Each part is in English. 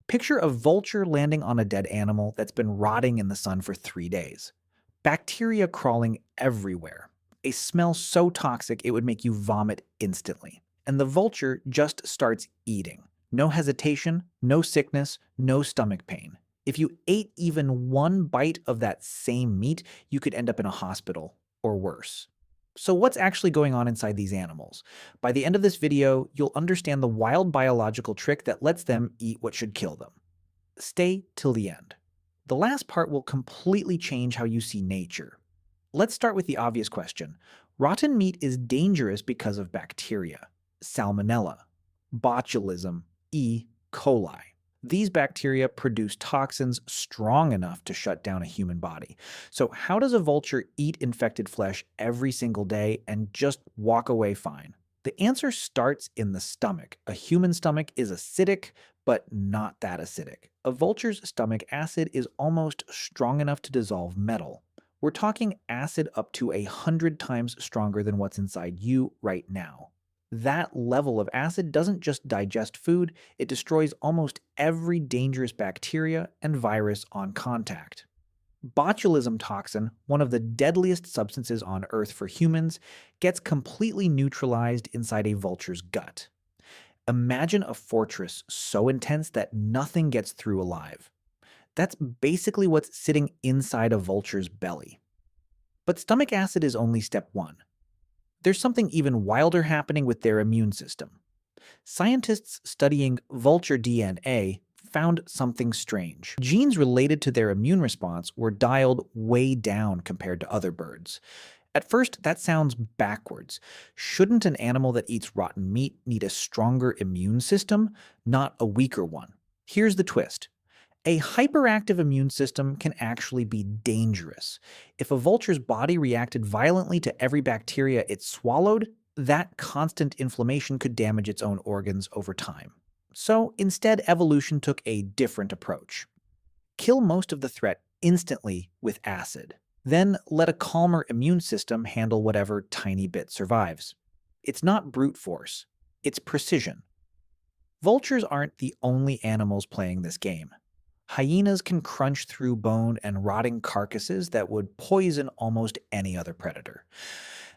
Picture a vulture landing on a dead animal that's been rotting in the sun for 3 days. Bacteria crawling everywhere. A smell so toxic it would make you vomit instantly. And the vulture just starts eating. No hesitation, no sickness, no stomach pain. If you ate even one bite of that same meat, you could end up in a hospital, or worse. So what's actually going on inside these animals? By the end of this video, you'll understand the wild biological trick that lets them eat what should kill them. Stay till the end. The last part will completely change how you see nature. Let's start with the obvious question. Rotten meat is dangerous because of bacteria. Salmonella, botulism, E. coli. These bacteria produce toxins strong enough to shut down a human body. So how does a vulture eat infected flesh every single day and just walk away fine? The answer starts in the stomach. A human stomach is acidic, but not that acidic. A vulture's stomach acid is almost strong enough to dissolve metal. We're talking acid up to 100 times stronger than what's inside you right now. That level of acid doesn't just digest food, it destroys almost every dangerous bacteria and virus on contact. Botulism toxin, one of the deadliest substances on Earth for humans, gets completely neutralized inside a vulture's gut. Imagine a fortress so intense that nothing gets through alive. That's basically what's sitting inside a vulture's belly. But stomach acid is only step one. There's something even wilder happening with their immune system. Scientists studying vulture DNA found something strange. Genes related to their immune response were dialed way down compared to other birds. At first, that sounds backwards. Shouldn't an animal that eats rotten meat need a stronger immune system, not a weaker one? Here's the twist. A hyperactive immune system can actually be dangerous. If a vulture's body reacted violently to every bacteria it swallowed, that constant inflammation could damage its own organs over time. So instead, evolution took a different approach. Kill most of the threat instantly with acid. Then let a calmer immune system handle whatever tiny bit survives. It's not brute force, it's precision. Vultures aren't the only animals playing this game. Hyenas can crunch through bone and rotting carcasses that would poison almost any other predator.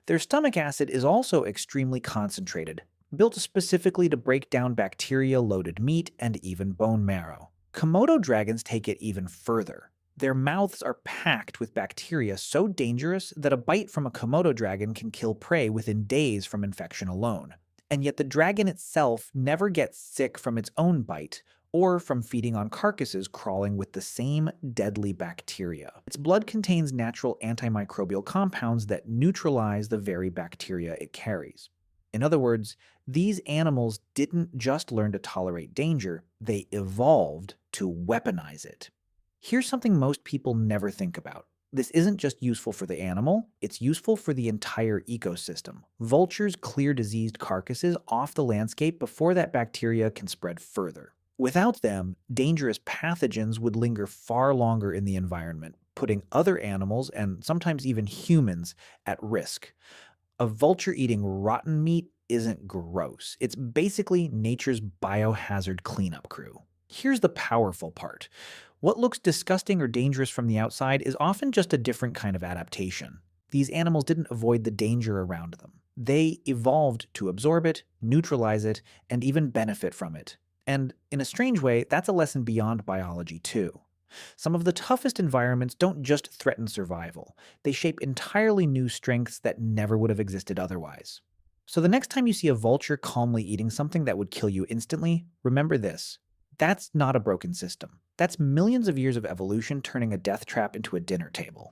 Their stomach acid is also extremely concentrated, built specifically to break down bacteria-loaded meat and even bone marrow. Komodo dragons take it even further. Their mouths are packed with bacteria so dangerous that a bite from a Komodo dragon can kill prey within days from infection alone. And yet the dragon itself never gets sick from its own bite, or from feeding on carcasses crawling with the same deadly bacteria. Its blood contains natural antimicrobial compounds that neutralize the very bacteria it carries. In other words, these animals didn't just learn to tolerate danger, they evolved to weaponize it. Here's something most people never think about. This isn't just useful for the animal, it's useful for the entire ecosystem. Vultures clear diseased carcasses off the landscape before that bacteria can spread further. Without them, dangerous pathogens would linger far longer in the environment, putting other animals and sometimes even humans at risk. A vulture eating rotten meat isn't gross. It's basically nature's biohazard cleanup crew. Here's the powerful part. What looks disgusting or dangerous from the outside is often just a different kind of adaptation. These animals didn't avoid the danger around them. They evolved to absorb it, neutralize it, and even benefit from it. And in a strange way, that's a lesson beyond biology too. Some of the toughest environments don't just threaten survival, they shape entirely new strengths that never would have existed otherwise. So the next time you see a vulture calmly eating something that would kill you instantly, remember this. That's not a broken system. That's millions of years of evolution turning a death trap into a dinner table.